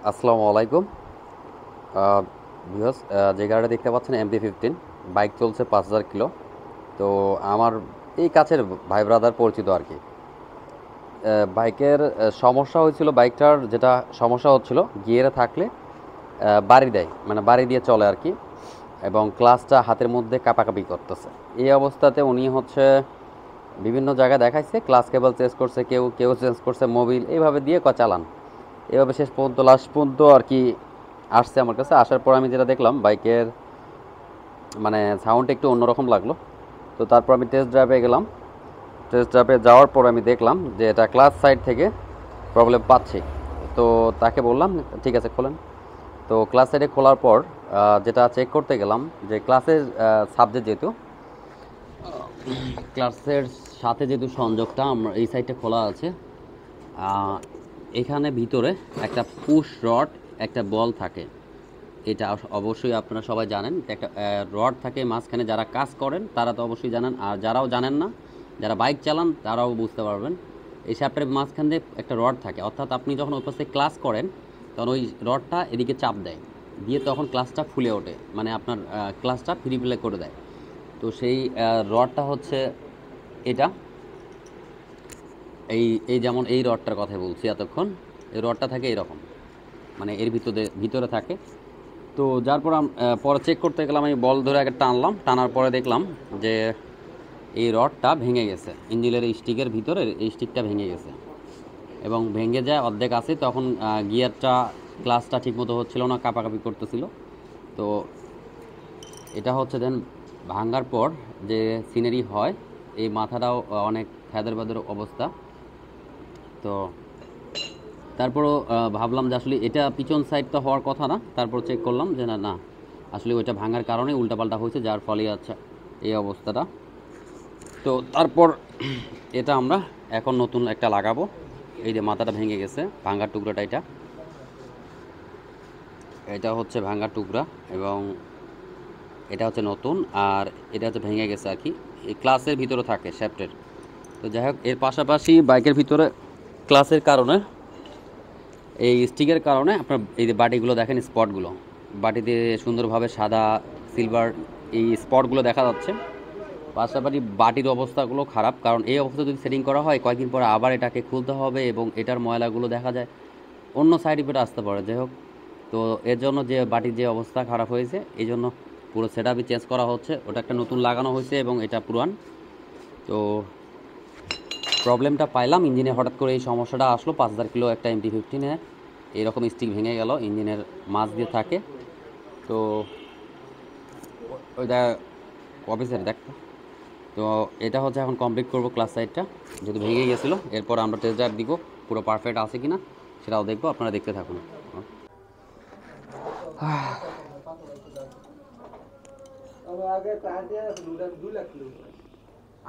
আসসালামু আলাইকুম ভিউয়ার্স, যে গাড়িটা দেখতে পাচ্ছেন MT-15 বাইক চলছে 5000 কিলো। তো আমার এই কাছের ভাই ব্রাদার পরিচিত আর কি। বাইকের সমস্যা হয়েছিল, বাইকটার যেটা সমস্যা হচ্ছিল গিয়ারে থাকলে বাড়ি দেয়, মানে বাড়ি দিয়ে চলে আর কি, এবং ক্লাচটা হাতের মধ্যে কাঁপাকাঁপি করতেছে। এই অবস্থাতে উনি হচ্ছে বিভিন্ন জায়গায় দেখাইছে, ক্লাচ কেবল চেঞ্জ করছে, কেউ কেউ চেঞ্জ করছে, মোবিল এইভাবে দিয়ে চালান। এভাবে শেষ পর্যন্ত লাস্ট পর্যন্ত আর কি আসছে আমার কাছে। আসার পর আমি যেটা দেখলাম বাইকের মানে সাউন্ড একটু অন্যরকম লাগলো। তো তারপর আমি টেস্ট ড্রাইভে গেলাম। টেস্ট ড্রাইভে যাওয়ার পর আমি দেখলাম যে এটা ক্লাচ সাইড থেকে প্রবলেম পাচ্ছি। তো তাকে বললাম ঠিক আছে খোলেন। তো ক্লাচ সাইডে খোলার পর যেটা চেক করতে গেলাম যে ক্লাসের সাবজেক্ট যেহেতু ক্লাসের সাথে যেহেতু সংযোগটা আমরা এই সাইডটা খোলা আছে, এখানে ভিতরে একটা পুশ রড, একটা বল থাকে। এটা অবশ্যই আপনারা সবাই জানেন, একটা রড থাকে মাঝখানে। যারা কাজ করেন তারা তো অবশ্যই জানেন, আর যারাও জানেন না, যারা বাইক চালান তারাও বুঝতে পারবেন। এই শ্যাফটের মাঝখান দিয়ে একটা রড থাকে, অর্থাৎ আপনি যখন ওই পাশে ক্লাস করেন তখন ওই রডটা এদিকে চাপ দেয়, দিয়ে তখন ক্লাসটা ফুলে ওঠে, মানে আপনার ক্লাসটা ফ্রি প্লে করে দেয়। তো সেই রডটা হচ্ছে এটা, এই এই যেমন এই রডটার কথা বলছি এতক্ষণ। এই রডটা থাকে এরকম, মানে এর ভিতরে থাকে। তো যার পর পরে চেক করতে গেলাম, আমি বল ধরে আগে টানলাম, টানার পরে দেখলাম যে এই রডটা ভেঙে গেছে, ইঞ্জিনের এই স্টিকের ভিতরে এই স্টিকটা ভেঙে গেছে, এবং ভেঙে যায় অর্ধেক আছে। তখন গিয়ারটা ক্লাসটা ঠিকমতো হচ্ছিল না, কাঁপাকাঁপি করতেছিল। তো এটা হচ্ছে দেন ভাঙার পর যে সিনারি হয়, এই মাথাটাও অনেক ফেদার ফেদার অবস্থা। তো তারপরও ভাবলাম যে আসলে এটা পিছন সাইডটা হওয়ার কথা না। তারপর চেক করলাম যে না না, আসলে ওইটা ভাঙার কারণে উল্টাপাল্টা হয়েছে, যার ফলে আচ্ছা এই অবস্থাটা। তো তারপর এটা আমরা এখন নতুন একটা লাগাবো। এই যে মাথাটা ভেঙে গেছে, ভাঙার টুকরাটা এটা, এটা হচ্ছে ভাঙার টুকরা, এবং এটা হচ্ছে নতুন, আর এটা হচ্ছে ভেঙে গেছে আর কি। এই ক্লাসের ভিতরে থাকে শ্যাফটের। তো যাই হোক, এর পাশাপাশি বাইকের ভিতরে ক্লাসের কারণে, এই স্টিকের কারণে আপনার এই যে বাটিগুলো দেখেন, স্পটগুলো বাটিতে সুন্দরভাবে সাদা সিলভার এই স্পটগুলো দেখা যাচ্ছে। পাশাপাশি বাটির অবস্থাগুলো খারাপ, কারণ এই অবস্থা যদি সেটিং করা হয় কয়েকদিন পরে আবার এটাকে খুলতে হবে, এবং এটার ময়লাগুলো দেখা যায় অন্য সাইড ইফেক্ট আসতে পারে। যাই হোক, তো এর জন্য যে বাটির যে অবস্থা খারাপ হয়েছে, এই জন্য পুরো সেট আপই চেঞ্জ করা হচ্ছে। ওটা একটা নতুন লাগানো হয়েছে এবং এটা পুরান। তো প্রবলেমটা পাইলাম ইঞ্জিনে, হঠাৎ করে এই সমস্যাটা আসলো। 5000 কিলো একটা MT-15-এ এইরকম স্টিক ভেঙে গেল, ইঞ্জিনের মাছ দিয়ে থাকে। তো ওইটা অফিসের দেখতো। তো এটা হচ্ছে এখন কমপ্লিট করবো ক্লাস সাইডটা, যেহেতু ভেঙে গেছিলো। এরপর আমরা টেস্ট ড্রাইভ দিব, পুরো পারফেক্ট আছে কিনা সেটাও দেখবো, আপনারা দেখতে থাকুন।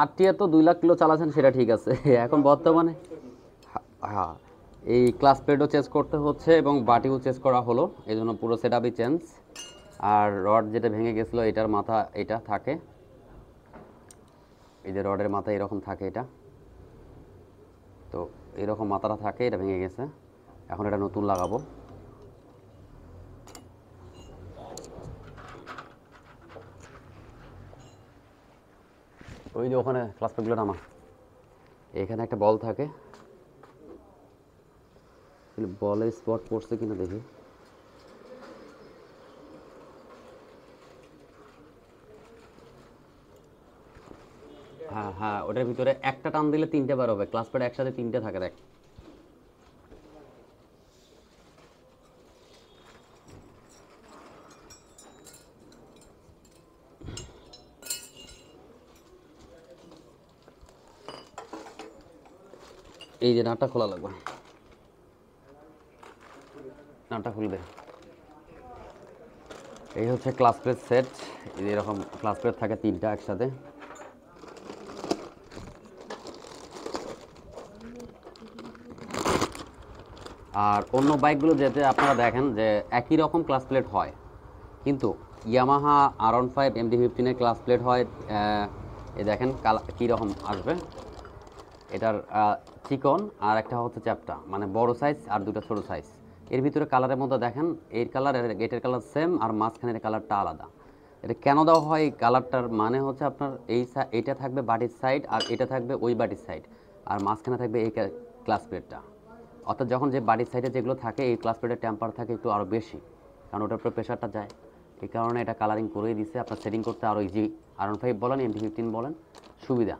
আরটিআর তো 2 লাখ কিলো চালাচ্ছেন, সেটা ঠিক আছে। এখন বর্তমানে হ্যাঁ, এই ক্লাস প্লেটও চেঞ্জ করতে হচ্ছে এবং বাটিও চেঞ্জ করা হলো, এই জন্য পুরো সেট আপই চেঞ্জ। আর রড যেটা ভেঙে গেছিলো এটার মাথা এটা থাকে, এই যে রডের মাথা এরকম থাকে এটা। তো এরকম মাথাটা থাকে, এটা ভেঙে গেছে, এখন এটা নতুন লাগাবো। ওই যে ওখানে ক্লাস প্লেটগুলো নামা, এখানে একটা বল থাকে, বলের স্পট পড়ছে কিনা দেখি। হ্যাঁ হ্যাঁ, ওটার ভিতরে একটা টান দিলে 3টে বার হবে, ক্লাস প্লেট একসাথে 3টে থাকে দেখ। এই যে নাটটা খোলা লাগবে, নাটটা খুলবে। এই হচ্ছে ক্লাস প্লেট সেট, এরকম ক্লাস প্লেট থাকে 3টা একসাথে। আর অন্য বাইকগুলো যেতে আপনারা দেখেন যে একই রকম ক্লাস প্লেট হয়, কিন্তু ইয়ামাহা R15 MT-15-এর ক্লাস প্লেট হয় এই দেখেন কীরকম আসবে। এটার চিকন আর একটা হচ্ছে চ্যাপটা, মানে বড় সাইজ আর দুটো ছোট সাইজ। এর ভিতরে কালারের মধ্যে দেখেন এর কালার এটার কালার সেম, আর মাঝখানের কালারটা আলাদা। এটা কেন দেওয়া হয় এই কালারটার মানে হচ্ছে আপনার এইটা থাকবে বাটির সাইড, আর এটা থাকবে ওই বাটির সাইড, আর মাঝখানে থাকবে এই ক্লাস প্লেটটা। অর্থাৎ যখন যে বাটির সাইডে যেগুলো থাকে এই ক্লাস প্লেটের টেম্পার থাকে একটু আরও বেশি, কারণ ওটার উপরে প্রেশারটা যায়। এই কারণে এটা কালারিং করেই দিচ্ছে, আপনার সেটিং করতে আরও ইজি। R15 বলেন, MT15 বলেন, সুবিধা।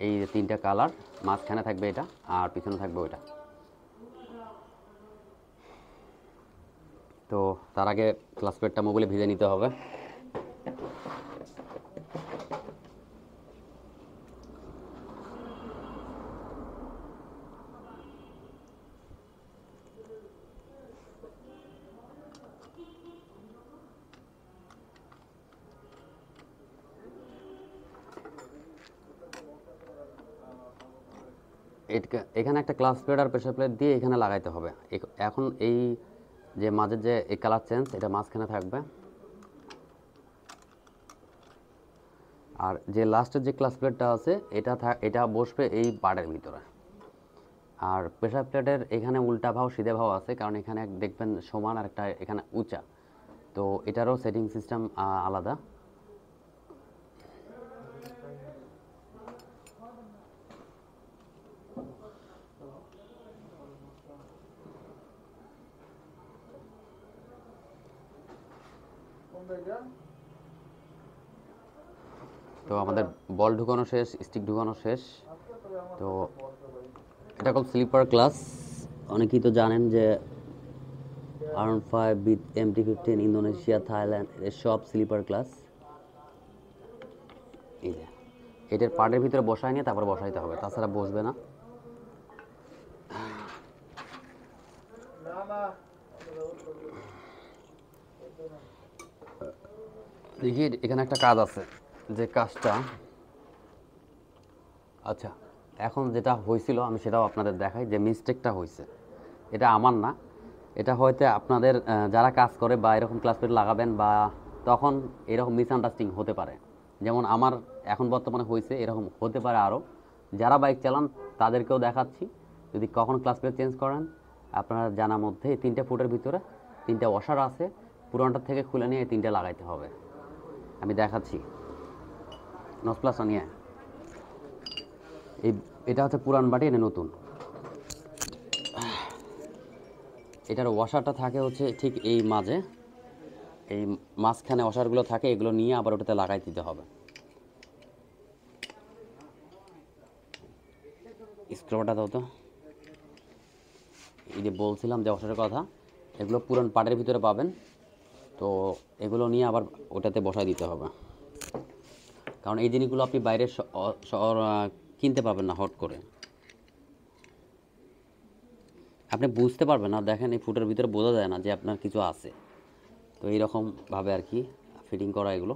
এই যে 3টা কালার, মাঝখানে থাকবে এটা আর পিছনে থাকবে ওইটা। তো তার আগে ক্লাস প্লেটটা মোবাইলে ভিজে নিতে হবে। এখানে একটা ক্লাস প্লেট আর প্রেশার প্লেট দিয়ে এখানে লাগাইতে হবে। এখন এই যে মাঝের যে এই কালার চেঞ্জ, এটা মাঝখানে থাকবে, আর যে লাস্টের যে ক্লাস প্লেটটা আছে এটা বসবে এই পার্টের ভিতরে। আর প্রেশার প্লেটের এখানে উল্টা ভাও সিধে ভাও আছে, কারণ এখানে দেখবেন সমান আর একটা এখানে উঁচা। তো এটারও সেটিং সিস্টেম আলাদা। তো আমাদের বল ঢুকানো শেষ, স্টিক ঢুকানো শেষ। তো এটা কল স্লিপার ক্লাস। অনেকেই তো জানেন যে R15 with MT15 Indonesia, Thailand, এর সব স্লিপার ক্লাস। এই যে এটার পার্টের ভিতরে বসায় নিয়ে তারপর বসাইতে হবে, তাছাড়া বসবে না। দেখি এখানে একটা কাজ আছে, যে কাজটা, আচ্ছা এখন যেটা হয়েছিল আমি সেটাও আপনাদের দেখাই, যে মিস্টেকটা হয়েছে এটা আমার না। এটা হয়তো আপনাদের যারা কাজ করে বা এরকম ক্লাস প্লেট লাগাবেন, বা তখন এরকম মিসআন্ডারস্ট্যান্ডিং হতে পারে। যেমন আমার এখন বর্তমানে হয়েছে, এরকম হতে পারে আরও। যারা বাইক চালান তাদেরকেও দেখাচ্ছি, যদি কখনো ক্লাস প্লেট চেঞ্জ করেন আপনারা জানার মধ্যে এই 3টে ফুটের ভিতরে 3টে ওয়াশার আছে, পুরোনটার থেকে খুলে নিয়ে এই 3টে লাগাইতে হবে। আমি দেখাচ্ছি, নস প্লাস নিয়ে। এই এটা হচ্ছে পুরান বাটি, এটা নতুন। এটার ওয়াশারটা থাকে হচ্ছে ঠিক এই মাঝে, এই মাঝখানে ওয়াশারগুলো থাকে, এগুলো নিয়ে আবার ওটাতে লাগাই দিতে হবে। স্ক্রুটা দাও তো। এই যে বলছিলাম যে ওয়াশারের কথা, এগুলো পুরান পাটের ভিতরে পাবেন। তো এগুলো নিয়ে আবার ওটাতে বসাই দিতে হবে, কারণ এই জিনিসগুলো আপনি বাইরে কিনতে পারবেন না হট করে, আপনি বুঝতে পারবেন না। দেখেন এই ফুটের ভিতরে বোঝা যায় না যে আপনার কিছু আছে। তো এইরকমভাবে আর কি ফিটিং করা এগুলো।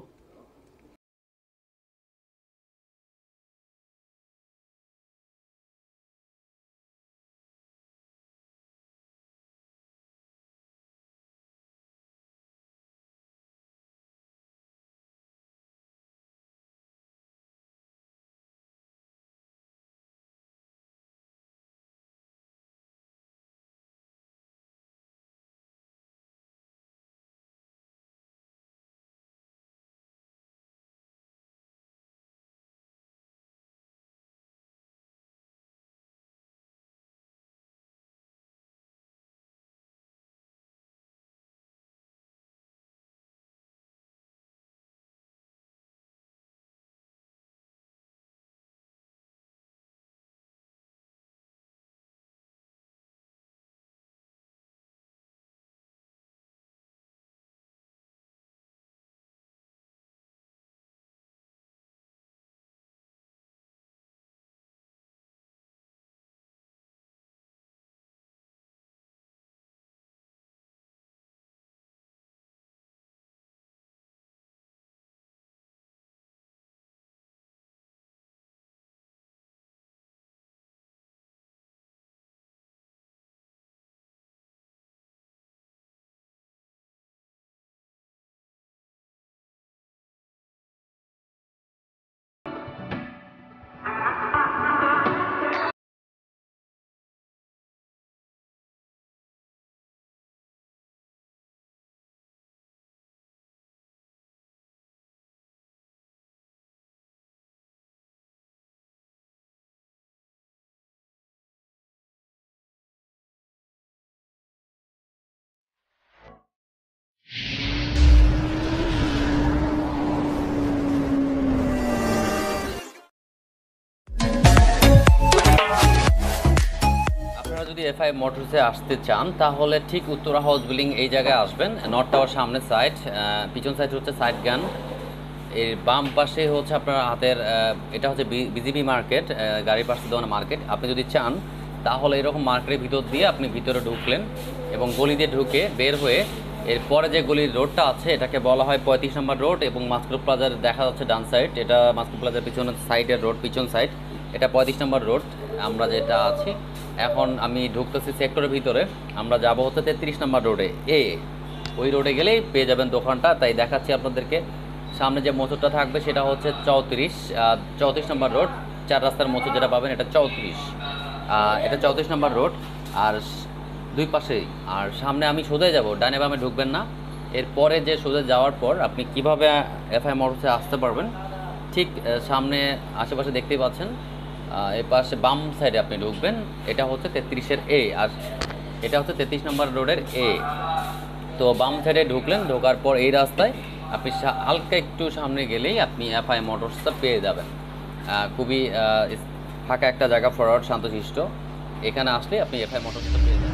এফআই মোটরসে আসতে চান তাহলে ঠিক উত্তরা হাউস বিল্ডিং এই জায়গায় আসবেন। নর্থ টাওয়ার সামনের সাইড, পিছন সাইড হচ্ছে সাইড গান, এর বাম পাশে হচ্ছে আপনার হাতের এটা হচ্ছে বিজিবি মার্কেট, গাড়ির পাশে দোকান মার্কেট। আপনি যদি চান তাহলে এরকম মার্কেটের ভিতর দিয়ে আপনি ভিতরে ঢুকলেন এবং গলি দিয়ে ঢুকে বের হয়ে এরপরে যে গলির রোডটা আছে এটাকে বলা হয় 35 নম্বর রোড, এবং মাস্কো প্লাজার দেখা যাচ্ছে ডান সাইড, এটা মাস্কো প্লাজার পিছনের সাইডের রোড, পিছন সাইড এটা 35 নম্বর রোড আমরা যেটা আছি। এখন আমি ঢুকতেছি সেক্টরের ভিতরে, আমরা যাব হচ্ছে 33 নম্বর রোডে, ওই রোডে গেলেই পেয়ে যাবেন দোকানটা। তাই দেখাচ্ছি আপনাদেরকে, সামনে যে মোচরটা থাকবে সেটা হচ্ছে 34 নম্বর রোড, 4 রাস্তার মোচর যেটা পাবেন এটা 34, এটা 34 নম্বর রোড। আর দুই পাশেই, আর সামনে আমি সোজাই যাব, ডানে বামে ঢুকবেন না। এরপরে যে সোজা যাওয়ার পর আপনি কিভাবে এফআই মোটরসে আসতে পারবেন, ঠিক সামনে আশেপাশে দেখতেই পাচ্ছেন, এই পাশে বাম সাইডে আপনি ঢুকবেন, এটা হচ্ছে 33-এর আর এটা হচ্ছে 33 নম্বর রোডের তো বাম সাইডে ঢুকলেন, ঢোকার পর এই রাস্তায় আপনি হালকা একটু সামনে গেলেই আপনি এফআই মোটরসটা পেয়ে যাবেন। খুবই ফাঁকা একটা জায়গা, ফরওয়ার্ড শান্তশিষ্ট, এখানে আসলে আপনি এফআই মোটরসটা পেয়ে যাবেন।